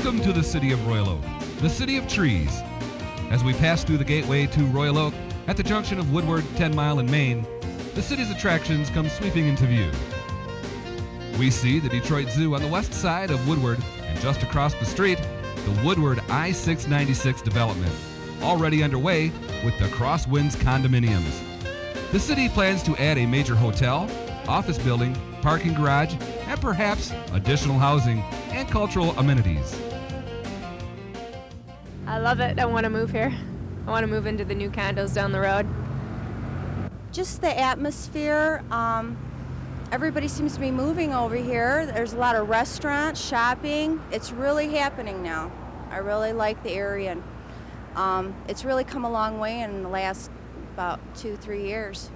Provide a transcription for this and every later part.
Welcome to the city of Royal Oak, the city of trees. As we pass through the gateway to Royal Oak at the junction of Woodward, 10 Mile, and Main, the city's attractions come sweeping into view. We see the Detroit Zoo on the west side of Woodward, and just across the street, the Woodward I-696 development, already underway with the Crosswinds condominiums. The city plans to add a major hotel, office building, parking garage, and perhaps additional housing and cultural amenities. I love it. I want to move here. I want to move into the new condos down the road. Just the atmosphere. Everybody seems to be moving over here. There's a lot of restaurants, shopping. It's really happening now. I really like the area. It's really come a long way in the last about 2-3 years.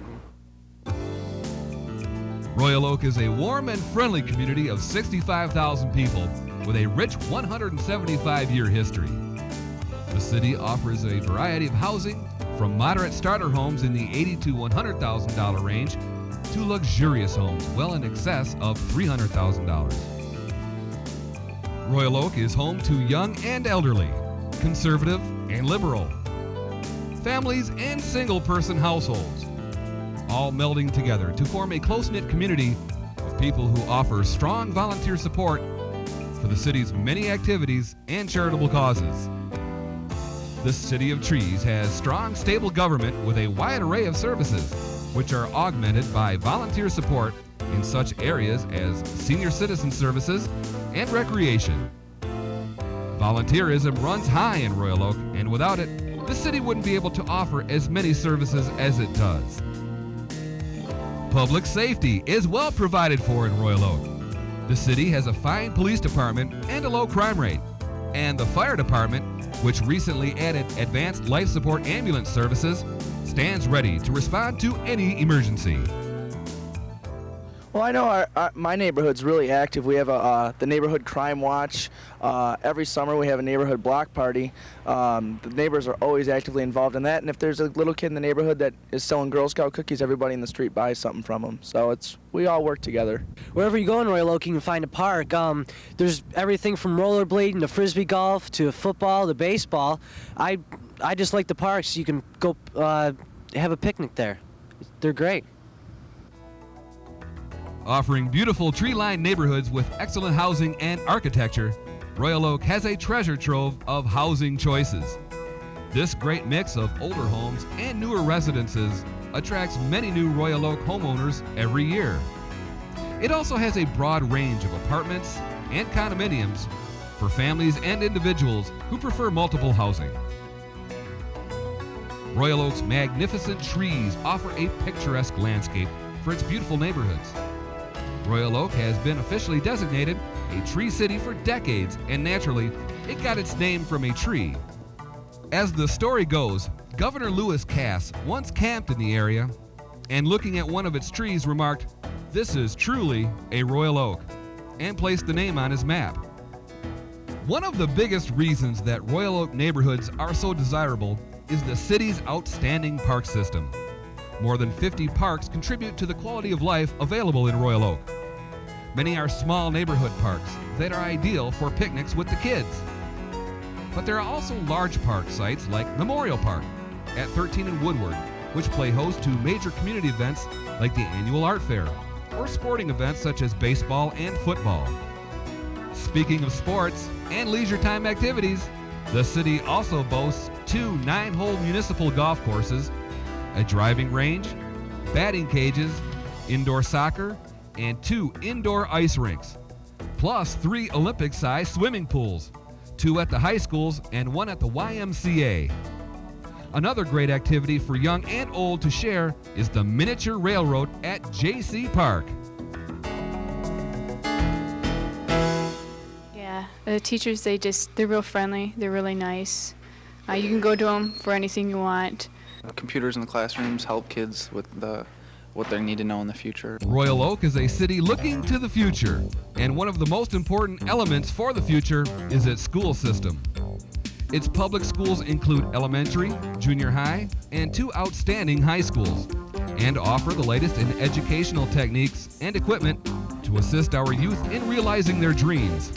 Royal Oak is a warm and friendly community of 65,000 people with a rich 175-year history. The city offers a variety of housing from moderate starter homes in the $80,000 to $100,000 range to luxurious homes well in excess of $300,000. Royal Oak is home to young and elderly, conservative and liberal, families and single-person households, all melding together to form a close-knit community of people who offer strong volunteer support for the city's many activities and charitable causes. The City of Trees has strong, stable government with a wide array of services, which are augmented by volunteer support in such areas as senior citizen services and recreation. Volunteerism runs high in Royal Oak, and without it, the city wouldn't be able to offer as many services as it does. Public safety is well provided for in Royal Oak. The city has a fine police department and a low crime rate, and the fire department, which recently added advanced life support ambulance services, stands ready to respond to any emergency. Well, I know my neighborhood's really active. We have the Neighborhood Crime Watch. Every summer we have a neighborhood block party. The neighbors are always actively involved in that, and if there's a little kid in the neighborhood that is selling Girl Scout cookies, everybody in the street buys something from them. So we all work together. Wherever you go in Royal Oak, you can find a park. There's everything from rollerblading to frisbee golf to football to baseball. I just like the parks. You can go have a picnic there. They're great. Offering beautiful tree-lined neighborhoods with excellent housing and architecture, Royal Oak has a treasure trove of housing choices. This great mix of older homes and newer residences attracts many new Royal Oak homeowners every year. It also has a broad range of apartments and condominiums for families and individuals who prefer multiple housing. Royal Oak's magnificent trees offer a picturesque landscape for its beautiful neighborhoods. Royal Oak has been officially designated a tree city for decades, and naturally, it got its name from a tree. As the story goes, Governor Lewis Cass once camped in the area and, looking at one of its trees, remarked, "This is truly a Royal Oak," and placed the name on his map. One of the biggest reasons that Royal Oak neighborhoods are so desirable is the city's outstanding park system. More than 50 parks contribute to the quality of life available in Royal Oak. Many are small neighborhood parks that are ideal for picnics with the kids. But there are also large park sites like Memorial Park at 13 and Woodward, which play host to major community events like the annual art fair or sporting events such as baseball and football. Speaking of sports and leisure time activities, the city also boasts 2 9-hole municipal golf courses, a driving range, batting cages, indoor soccer, and 2 indoor ice rinks, plus 3 Olympic-sized swimming pools, 2 at the high schools and 1 at the YMCA. Another great activity for young and old to share is the miniature railroad at JC Park. Yeah, the teachers, they're real friendly. They're really nice. You can go to them for anything you want. Computers in the classrooms help kids with what they need to know in the future. Royal Oak is a city looking to the future, and one of the most important elements for the future is its school system. Its public schools include elementary, junior high, and 2 outstanding high schools, and offer the latest in educational techniques and equipment to assist our youth in realizing their dreams.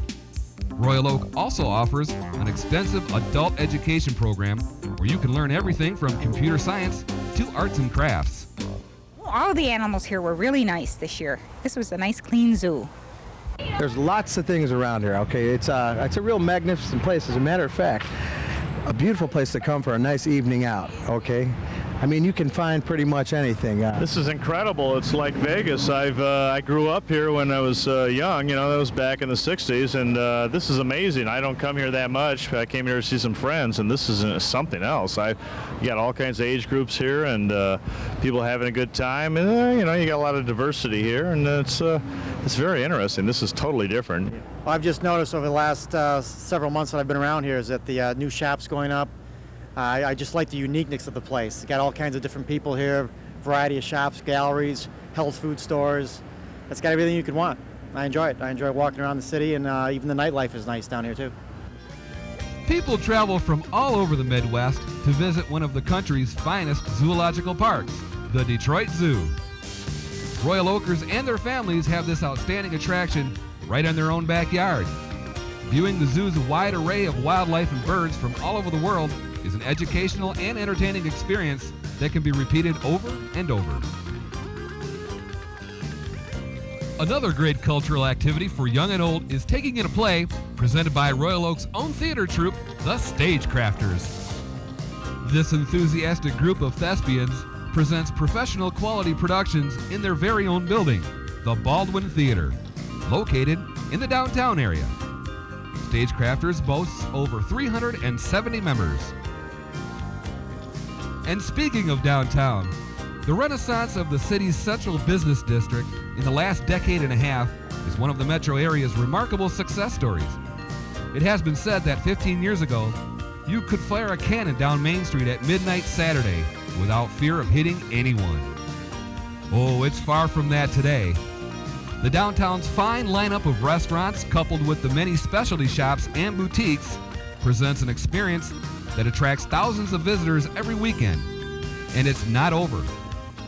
Royal Oak also offers an extensive adult education program where you can learn everything from computer science to arts and crafts. All the animals here were really nice this year. This was a nice, clean zoo. There's lots of things around here, okay? It's a real magnificent place. As a matter of fact, a beautiful place to come for a nice evening out, okay? I mean, you can find pretty much anything. This is incredible. It's like Vegas. I grew up here when I was young. You know, that was back in the 60s, and this is amazing. I don't come here that much. I came here to see some friends, and this is something else. You got all kinds of age groups here, and people having a good time. And you know, you got a lot of diversity here, and it's very interesting. This is totally different. Well, I've just noticed over the last several months that I've been around here is that the new shops going up. I just like the uniqueness of the place. You got all kinds of different people here, variety of shops, galleries, health food stores. It's got everything you could want. I enjoy it. I enjoy walking around the city, and even the nightlife is nice down here too. People travel from all over the Midwest to visit one of the country's finest zoological parks, the Detroit Zoo. Royal Oakers and their families have this outstanding attraction right in their own backyard. Viewing the zoo's wide array of wildlife and birds from all over the world is an educational and entertaining experience that can be repeated over and over. Another great cultural activity for young and old is taking in a play presented by Royal Oak's own theater troupe, the Stagecrafters. This enthusiastic group of thespians presents professional quality productions in their very own building, the Baldwin Theater, located in the downtown area. Stagecrafters boasts over 370 members. And speaking of downtown, the renaissance of the city's central business district in the last decade and a half is one of the metro area's remarkable success stories. It has been said that 15 years ago, you could fire a cannon down Main Street at midnight Saturday without fear of hitting anyone. Oh, it's far from that today. The downtown's fine lineup of restaurants, coupled with the many specialty shops and boutiques, presents an experience that attracts thousands of visitors every weekend. And it's not over.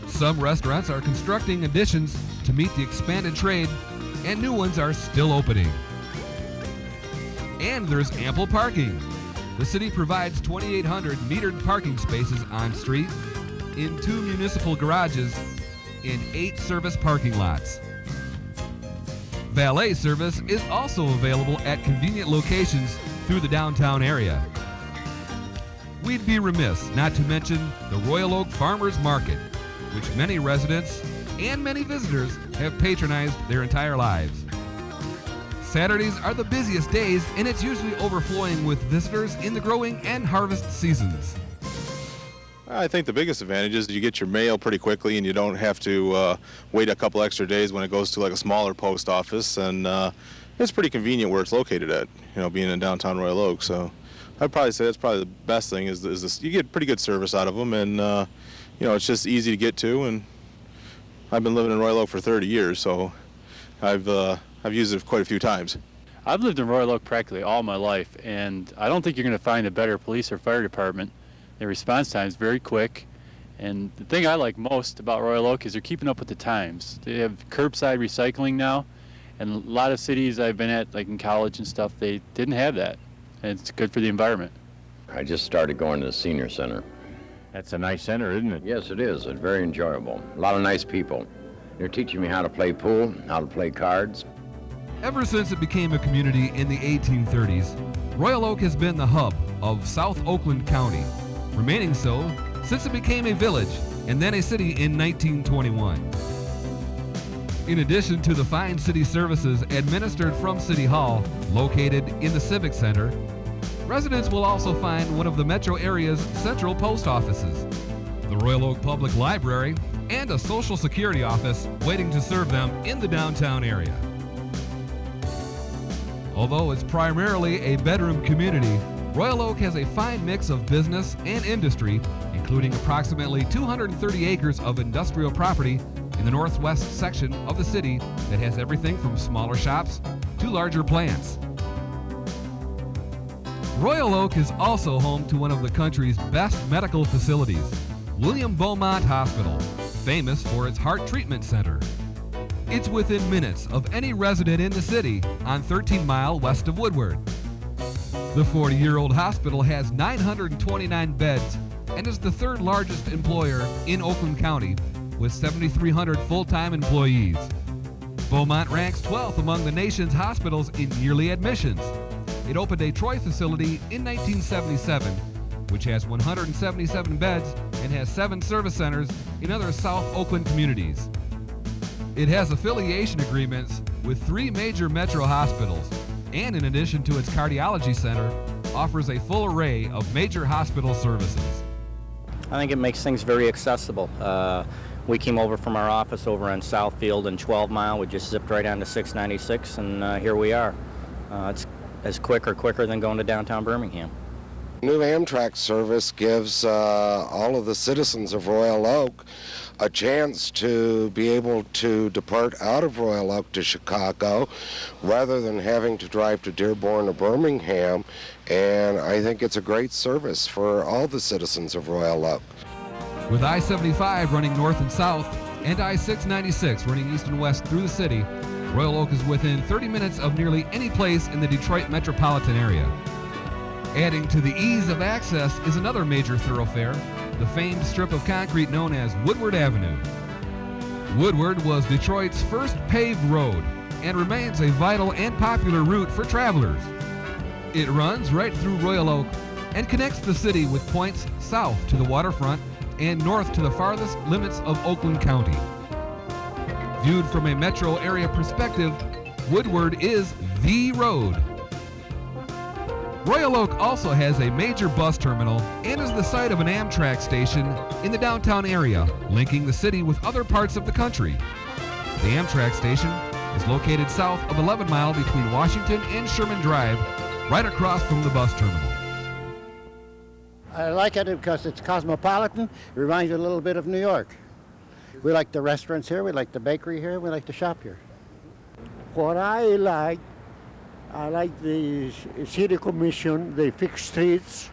Some restaurants are constructing additions to meet the expanded trade, and new ones are still opening. And there's ample parking. The city provides 2,800 metered parking spaces on street, in 2 municipal garages, and 8 service parking lots. Valet service is also available at convenient locations through the downtown area. We'd be remiss not to mention the Royal Oak Farmers Market, which many residents and many visitors have patronized their entire lives. Saturdays are the busiest days, and it's usually overflowing with visitors in the growing and harvest seasons. I think the biggest advantage is you get your mail pretty quickly, and you don't have to wait a couple extra days when it goes to like a smaller post office, and it's pretty convenient where it's located at, you know, being in downtown Royal Oak. So I'd probably say that's probably the best thing is this, you get pretty good service out of them, and you know, it's just easy to get to. And I've been living in Royal Oak for 30 years, so I've used it quite a few times. I've lived in Royal Oak practically all my life, and I don't think you're going to find a better police or fire department. Their response time is very quick, and the thing I like most about Royal Oak is they're keeping up with the times. They have curbside recycling now, and a lot of cities I've been at, like in college and stuff, they didn't have that, and it's good for the environment. I just started going to the senior center. That's a nice center, isn't it? Yes, it is. It's very enjoyable. A lot of nice people. They're teaching me how to play pool, how to play cards. Ever since it became a community in the 1830s, Royal Oak has been the hub of South Oakland County, remaining so since it became a village and then a city in 1921. In addition to the fine city services administered from City Hall, located in the Civic Center, residents will also find one of the metro area's central post offices, the Royal Oak Public Library, and a Social Security office waiting to serve them in the downtown area. Although it's primarily a bedroom community, Royal Oak has a fine mix of business and industry, including approximately 230 acres of industrial property in the northwest section of the city that has everything from smaller shops to larger plants. Royal Oak is also home to one of the country's best medical facilities, William Beaumont Hospital, famous for its heart treatment center. It's within minutes of any resident in the city on 13 Mile west of Woodward. The 40-year-old hospital has 929 beds and is the third largest employer in Oakland County with 7,300 full-time employees. Beaumont ranks 12th among the nation's hospitals in yearly admissions. It opened a Troy facility in 1977, which has 177 beds and has 7 service centers in other South Oakland communities. It has affiliation agreements with 3 major metro hospitals, and in addition to its cardiology center, offers a full array of major hospital services. I think it makes things very accessible. We came over from our office over in Southfield and 12 Mile. We just zipped right onto 696, and here we are. It's as quicker than going to downtown Birmingham. New Amtrak service gives all of the citizens of Royal Oak a chance to be able to depart out of Royal Oak to Chicago rather than having to drive to Dearborn or Birmingham, and I think it's a great service for all the citizens of Royal Oak. With I-75 running north and south and I-696 running east and west through the city, Royal Oak is within 30 minutes of nearly any place in the Detroit metropolitan area. Adding to the ease of access is another major thoroughfare, the famed strip of concrete known as Woodward Avenue. Woodward was Detroit's first paved road and remains a vital and popular route for travelers. It runs right through Royal Oak and connects the city with points south to the waterfront and north to the farthest limits of Oakland County. Viewed from a metro area perspective, Woodward is the road. Royal Oak also has a major bus terminal and is the site of an Amtrak station in the downtown area, linking the city with other parts of the country. The Amtrak station is located south of 11 Mile between Washington and Sherman Drive, right across from the bus terminal. I like it because it's cosmopolitan. It reminds me a little bit of New York. We like the restaurants here, we like the bakery here, we like to shop here. What I like the city commission, they fix streets,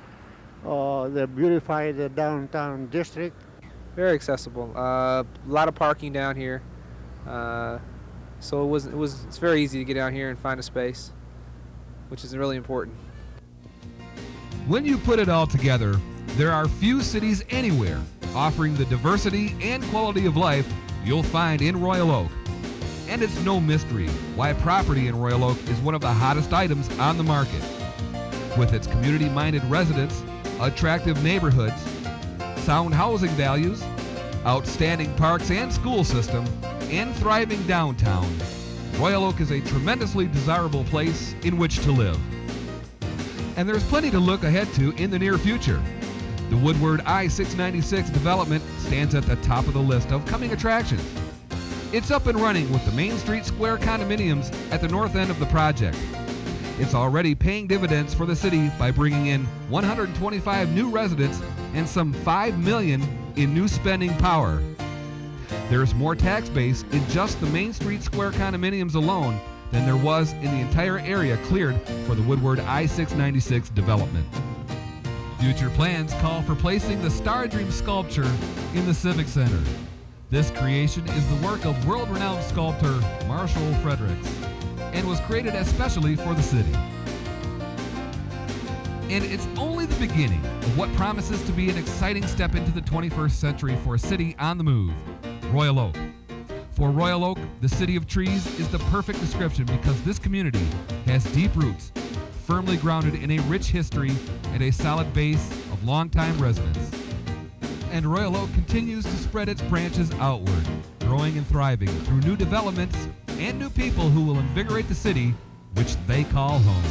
they beautify the downtown district. Very accessible. A lot of parking down here, so it's very easy to get down here and find a space, which is really important. When you put it all together, there are few cities anywhere offering the diversity and quality of life you'll find in Royal Oak. And it's no mystery why property in Royal Oak is one of the hottest items on the market. With its community-minded residents, attractive neighborhoods, sound housing values, outstanding parks and school system, and thriving downtown, Royal Oak is a tremendously desirable place in which to live. And there's plenty to look ahead to in the near future. The Woodward I-696 development stands at the top of the list of coming attractions. It's up and running with the Main Street Square condominiums at the north end of the project. It's already paying dividends for the city by bringing in 125 new residents and some $5 million in new spending power. There's more tax base in just the Main Street Square condominiums alone than there was in the entire area cleared for the Woodward I-696 development. Future plans call for placing the Star Dream sculpture in the Civic Center. This creation is the work of world-renowned sculptor Marshall Fredericks and was created especially for the city. And it's only the beginning of what promises to be an exciting step into the 21st century for a city on the move, Royal Oak. For Royal Oak, the city of trees is the perfect description because this community has deep roots, firmly grounded in a rich history and a solid base of longtime residents. And Royal Oak continues to spread its branches outward, growing and thriving through new developments and new people who will invigorate the city, which they call home.